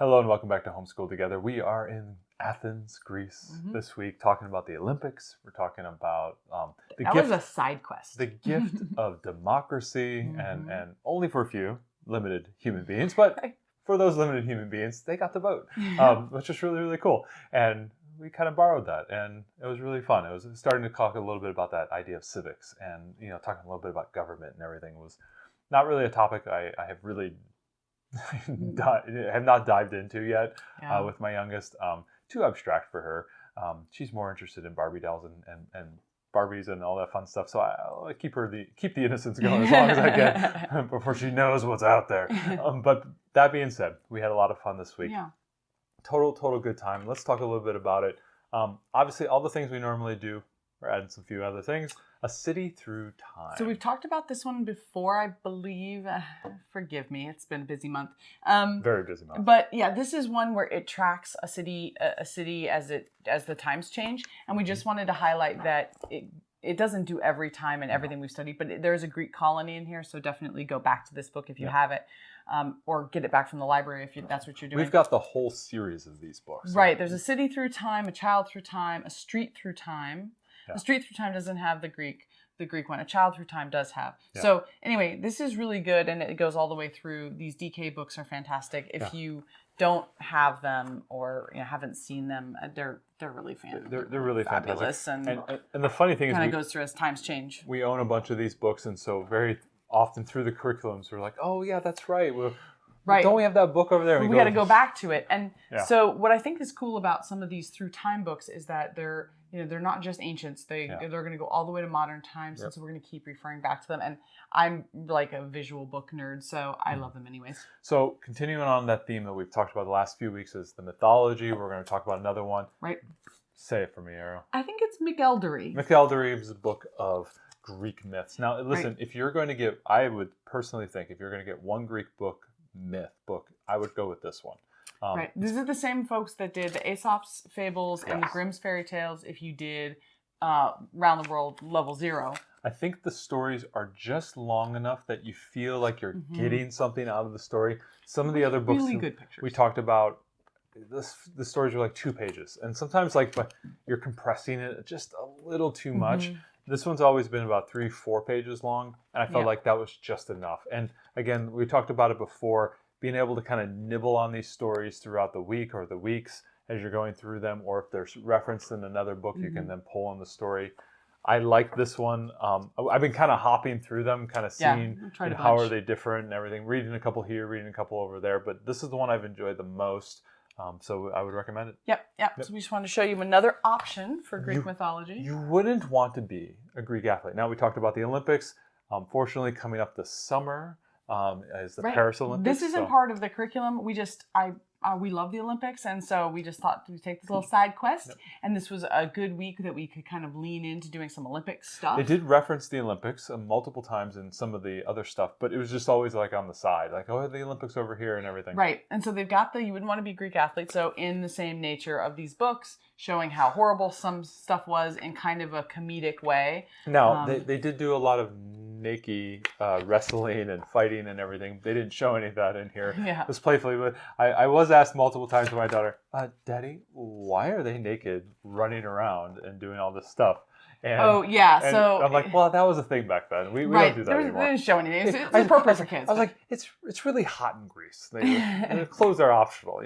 Hello and welcome back to Homeschool Together. We are in Athens, Greece this week, talking about the Olympics. We're talking about That was a side quest. the gift of democracy, and only for a few limited human beings, but for those limited human beings, they got to vote, which is really, really cool. And we kind of borrowed that, and it was really fun. It was starting to talk a little bit about that idea of civics, and talking a little bit about government and everything was not really a topic I have really have not dived into yet with my youngest. Too abstract for her. She's more interested in Barbie dolls and Barbies and all that fun stuff. So I'll keep the innocence going as long as I can before she knows what's out there. But that being said, we had a lot of fun this week. Yeah. Total good time. Let's talk a little bit about it. Obviously, all the things we normally do. We're adding some few other things. A City Through Time. So we've talked about this one before, I believe. Forgive me, it's been a busy month. Very busy month. But yeah, this is one where it tracks a city as the times change, and we just wanted to highlight that it doesn't do every time and everything we've studied, but there's a Greek colony in here, so definitely go back to this book if you have it, or get it back from the library if that's what you're doing. We've got the whole series of these books. Right. There's A City Through Time, A Child Through Time, A Street Through Time. Yeah. A Street Through Time doesn't have the Greek one. A Child Through Time does have. Yeah. So anyway, this is really good, and it goes all the way through. These DK books are fantastic. If you don't have them or haven't seen them, they're really fantastic. They're really fabulous. And the funny thing is, kind of goes through as times change. We own a bunch of these books, and so very often through the curriculums, we're like, oh yeah, that's right. Right. Don't we have that book over there? We got to go back to it. And so what I think is cool about some of these through time books is that they're not just ancients. They're going to go all the way to modern times. And so we're going to keep referring back to them. And I'm like a visual book nerd, so I love them anyways. So continuing on that theme that we've talked about the last few weeks is the mythology. We're going to talk about another one. Right. Say it for me, Arrow. I think it's Mythology. Mythology is a book of Greek myths. Now, listen, if you're going to get, I would personally think if you're going to get one Greek myth book, I would go with this one. Right. These are the same folks that did the Aesop's Fables and the Grimm's Fairy Tales if you did Round the World Level 0. I think the stories are just long enough that you feel like you're getting something out of the story. Some of the other books really good pictures. We talked about, the stories are like 2 pages. And sometimes you're compressing it just a little too much. This one's always been about 3-4 pages long, and I felt like that was just enough. And again, we talked about it before, being able to kind of nibble on these stories throughout the week or the weeks as you're going through them, or if there's referenced in another book, you can then pull on the story. I like this one. I've been kind of hopping through them, kind of seeing how are they different and everything, reading a couple here, reading a couple over there, but this is the one I've enjoyed the most. So I would recommend it. Yep. So we just wanted to show you another option for Greek mythology. You wouldn't want to be a Greek athlete. Now, we talked about the Olympics. Fortunately, coming up this summer is the Paris Olympics. This isn't part of the curriculum. We love the Olympics, and so we just thought we'd take this little side quest. And this was a good week that we could kind of lean into doing some Olympic stuff. They did reference the Olympics multiple times in some of the other stuff, but it was just always like on the side, like, oh, the Olympics over here and everything. Right. And so they've got you wouldn't want to be a Greek athlete. So in the same nature of these books, showing how horrible some stuff was in kind of a comedic way. Now, they did do a lot of naked wrestling and fighting and everything. They didn't show any of that in here. Yeah. It was playfully, but I was asked multiple times by my daughter, Daddy, why are they naked running around and doing all this stuff? And, so I'm like, well, that was a thing back then. We don't do that anymore. They didn't show anything. It's appropriate for kids. I was like, it's really hot in Greece. The clothes are optional.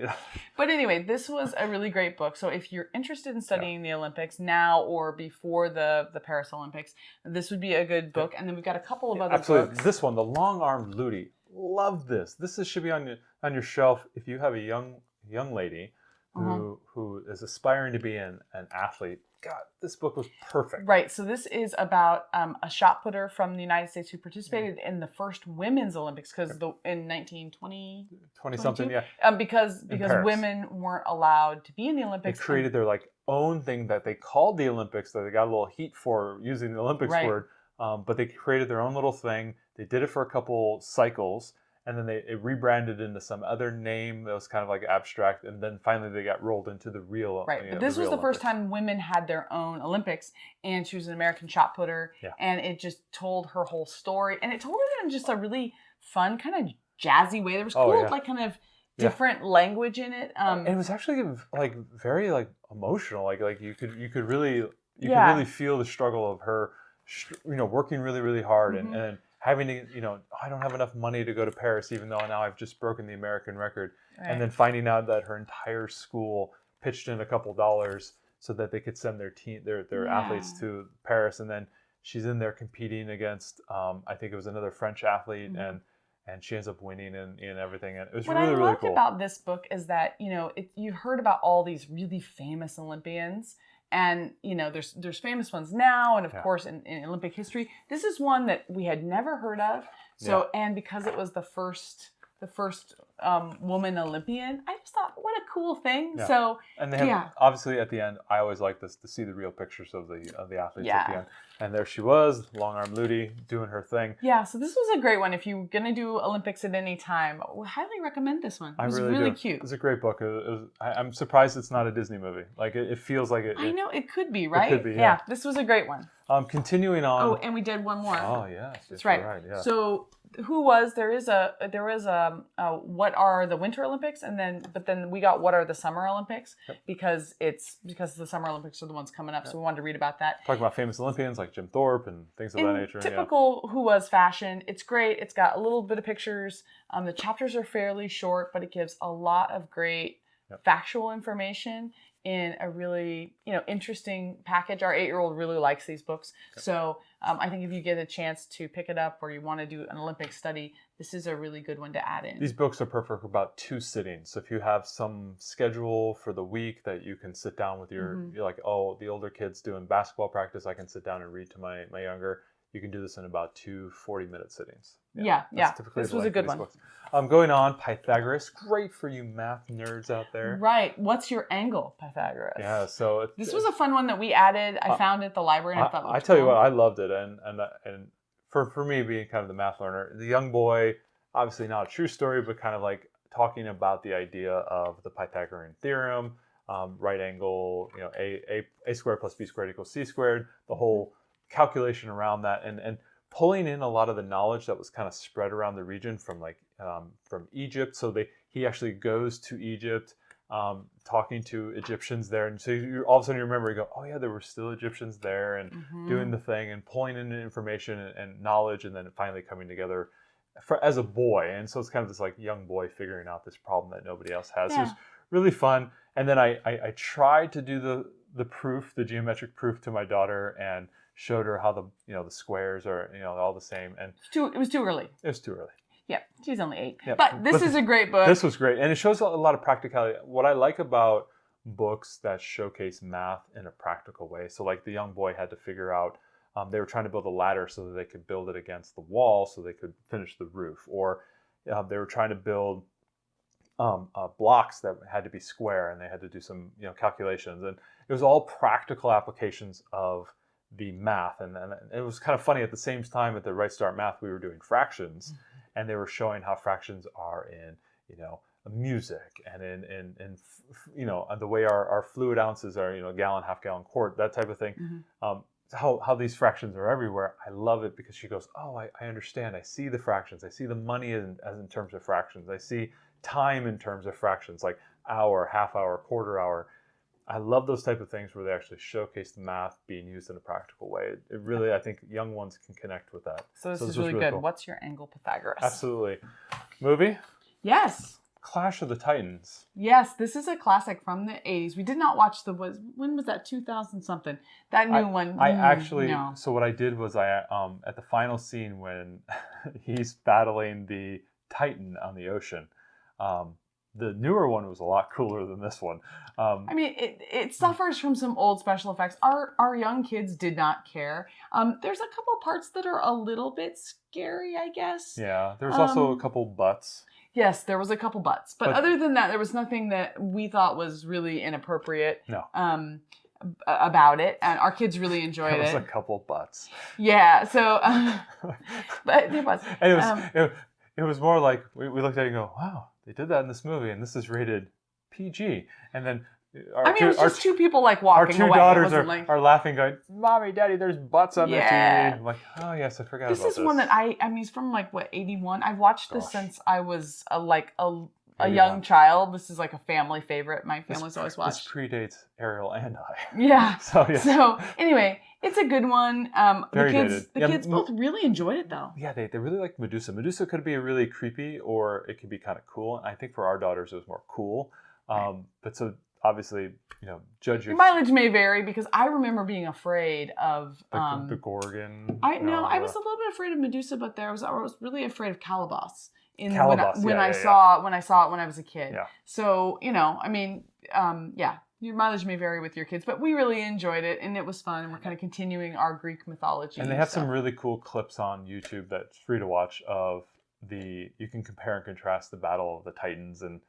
But anyway, this was a really great book. So if you're interested in studying the Olympics now or before the Paris Olympics, this would be a good book. And then we've got a couple of other books. This one, the Long Arm Ludy. Love this. This should be on your shelf if you have a young lady who is aspiring to be an athlete. God, this book was perfect. Right. So this is about a shot putter from the United States who participated in the first women's Olympics in 1920 something, because women weren't allowed to be in the Olympics. They created their own thing that they called the Olympics, that they got a little heat for using the Olympics word. But they created their own little thing. They did it for a couple cycles. And then it rebranded into some other name that was kind of like abstract. And then finally they got rolled into the real. Right. But this was the first time women had their own Olympics. And she was an American shot putter. Yeah. And it just told her whole story. And it told it in just a really fun, kind of jazzy way. There was cool, kind of different language in it. And it was actually like very like emotional. Like you could really feel the struggle of her, working really really hard and having to I don't have enough money to go to Paris, even though now I've just broken the American record, and then finding out that her entire school pitched in a couple dollars so that they could send their athletes to Paris, and then she's in there competing against I think it was another French athlete, and she ends up winning and everything. And it was really, really cool. What I loved about this book is that, you've heard about all these really famous Olympians, and, there's famous ones now, and of course in Olympic history. This is one that we had never heard of. So, and because it was the first woman Olympian, I just thought, what a cool thing. Yeah. So, and they have, obviously at the end, I always like this to see the real pictures of the athletes at the end. And there she was, Long Arm Ludy, doing her thing. Yeah, so this was a great one. If you're going to do Olympics at any time, I would highly recommend this one. It was really cute. It was a great book. I'm surprised it's not a Disney movie. Like, it feels like it. I know, it could be, right? It could be, yeah. This was a great one. Continuing on. Oh, and we did one more. Oh, yes. That's right. Yeah. So, there is a what are the Winter Olympics, but then we got what are the Summer Olympics, because the Summer Olympics are the ones coming up. So we wanted to read about that. Talking about famous Olympians like Jim Thorpe and things of that nature. Typical Who Was fashion. It's great. It's got a little bit of pictures. The chapters are fairly short, but it gives a lot of great factual information in a really interesting package. Our 8-year-old really likes these books. So I think if you get a chance to pick it up, or you want to do an Olympic study, this is a really good one to add in. These books are perfect for about 2 sittings. So if you have some schedule for the week that you can sit down with you're like, oh, the older kids doing basketball practice, I can sit down and read to my younger. You can do this in about 2 40-minute sittings. Yeah. This was a good one. Going on, Pythagoras, great for you math nerds out there. Right. What's your angle, Pythagoras? Yeah. So this was a fun one that we added. I found it at the library, and I thought it was tell you what, I loved it, and for me being kind of the math learner, the young boy, obviously not a true story, but kind of like talking about the idea of the Pythagorean theorem, right angle, a squared plus b squared equals c squared, the whole calculation around that, and pulling in a lot of the knowledge that was kind of spread around the region from Egypt. So he actually goes to Egypt, talking to Egyptians there, and so all of a sudden you remember, you go, oh yeah, there were still Egyptians there, and doing the thing and pulling in information and knowledge, and then finally coming together as a boy. And so it's kind of this like young boy figuring out this problem that nobody else has. So it was really fun. And then I tried to do the geometric proof to my daughter, and showed her how the squares are all the same, and it was too early. It was too early. Yeah, she's only 8. Yeah. But this is a great book. This was great, and it shows a lot of practicality. What I like about books that showcase math in a practical way. So like the young boy had to figure out, they were trying to build a ladder so that they could build it against the wall so they could finish the roof, or they were trying to build blocks that had to be square, and they had to do some calculations, and it was all practical applications of the math. And it was kind of funny, at the same time at the Right Start Math we were doing fractions, and they were showing how fractions are in music, and in the way our fluid ounces are, gallon, half gallon, quart, that type of thing. How these fractions are everywhere. I love it because she goes, oh, I understand. I see the fractions. I see the money as in terms of fractions. I see time in terms of fractions, like hour, half hour, quarter hour. I love those type of things where they actually showcase the math being used in a practical way. It really, I think young ones can connect with that. So this is really good. Cool. What's your angle, Pythagoras? Absolutely. Movie? Yes. Clash of the Titans. Yes, this is a classic from the 80s. We did not watch when was that, 2000 something? That new one. So what I did was at the final scene when he's battling the Titan on the ocean, the newer one was a lot cooler than this one. It suffers from some old special effects. Our young kids did not care. There's a couple parts that are a little bit scary, I guess. Yeah, there's also a couple butts. Yes, there was a couple butts. But other than that, there was nothing that we thought was really inappropriate about it. And our kids really enjoyed it. There was a couple butts. Yeah, so... but there was. And it was more like, we looked at it and go, wow, they did that in this movie, and this is rated PG. And then it was just two people like walking away. Our two daughters are laughing, going, Mommy, Daddy, there's butts on the TV. I'm like, oh yes, I forgot about this. This is one that it's from 81. I've watched this since I was a young child. This is like a family favorite. My family's always watched. This predates Ariel and I. Yeah. So anyway, it's a good one. Very the dated. kids both really enjoyed it though. Yeah, they really like Medusa. Medusa could be really creepy or it could be kind of cool. I think for our daughters it was more cool. But so obviously, judge your mileage may vary because I remember being afraid of the Gorgon. I was a little bit afraid of Medusa, but I was really afraid of Calabas. When I saw it when I was a kid. Yeah. So your mileage may vary with your kids, but we really enjoyed it and it was fun. And we're kind of continuing our Greek mythology. And they have some really cool clips on YouTube that's free to watch of you can compare and contrast the battle of the Titans and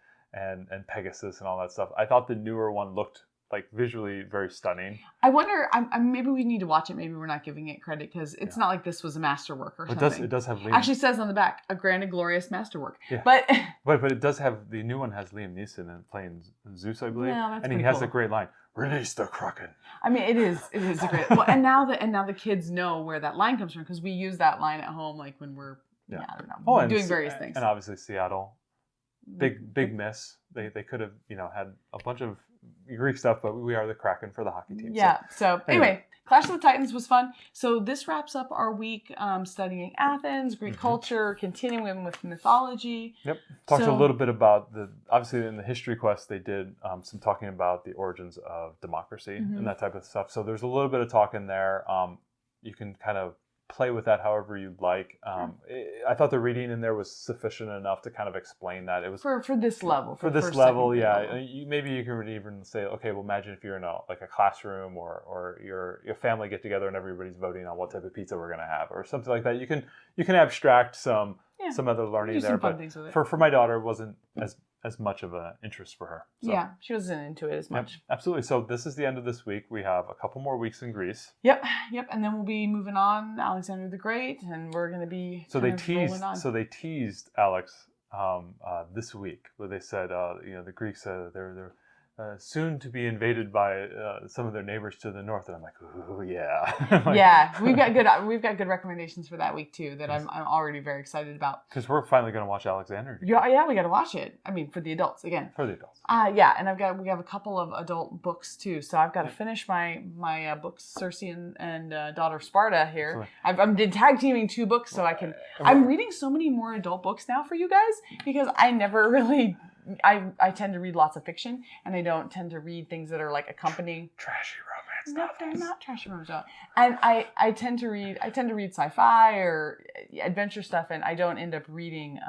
Pegasus and all that stuff. I thought the newer one looked like visually very stunning. I wonder, maybe we need to watch it. Maybe we're not giving it credit because it's not like this was a masterwork or something. It does have Liam. Actually says on the back, a grand and glorious masterwork. Yeah. But it does have, the new one has Liam Neeson and playing Zeus, I believe. Yeah, that's and he has a great line, "Release the Kraken." I mean, it is a great. Well, and now the kids know where that line comes from because we use that line at home, like when we're I don't know, doing various things. And obviously Seattle, big miss. They could have had a bunch of Greek stuff, but we are the Kraken for the hockey team. Yeah. So anyway, Clash of the Titans was fun. So this wraps up our week studying Athens, Greek culture, continuing with mythology. Yep. Talked a little bit about obviously in the history quest they did some talking about the origins of democracy and that type of stuff. So there's a little bit of talk in there. You can kind of play with that however you'd like. I thought the reading in there was sufficient enough to kind of explain that. It was for this level. For this level, yeah. Maybe you can even say, okay, well, imagine if you're in a classroom or your family get together and everybody's voting on what type of pizza we're going to have or something like that. You can abstract some other learning there, but for my daughter, it wasn't as much of an interest for her. So. Yeah, she wasn't into it as much. Yep, absolutely. So this is the end of this week. We have a couple more weeks in Greece. Yep. And then we'll be moving on, Alexander the Great, and we're going to be they teased Alex this week where they said the Greeks they're soon to be invaded by some of their neighbors to the north, and I'm like, ooh, yeah. Yeah, we've got good recommendations for that week too that I'm already very excited about. Because we're finally going to watch Alexander. Yeah, we got to watch it. I mean, for the adults again. For the adults. Yeah, and we have a couple of adult books too, so I've got to finish my books, Circe and Daughter of Sparta here. I'm tag teaming 2 books, so I can. I'm reading so many more adult books now for you guys because I never really. I tend to read lots of fiction, and I don't tend to read things that are like accompanying trashy romance novels. No, they're not trashy romance novels. And I tend to read sci-fi or adventure stuff, and I don't end up reading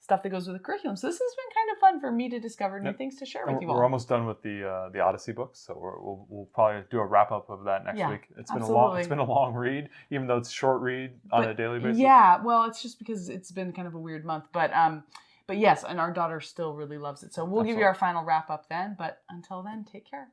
stuff that goes with the curriculum. So this has been kind of fun for me to discover new things to share with you all. We're almost done with the Odyssey books, so we'll probably do a wrap up of that next week. It's been a long read, even though it's a short read on a daily basis. Yeah, well, it's just because it's been kind of a weird month, but yes, and our daughter still really loves it. So we'll give you our final wrap up then. But until then, take care.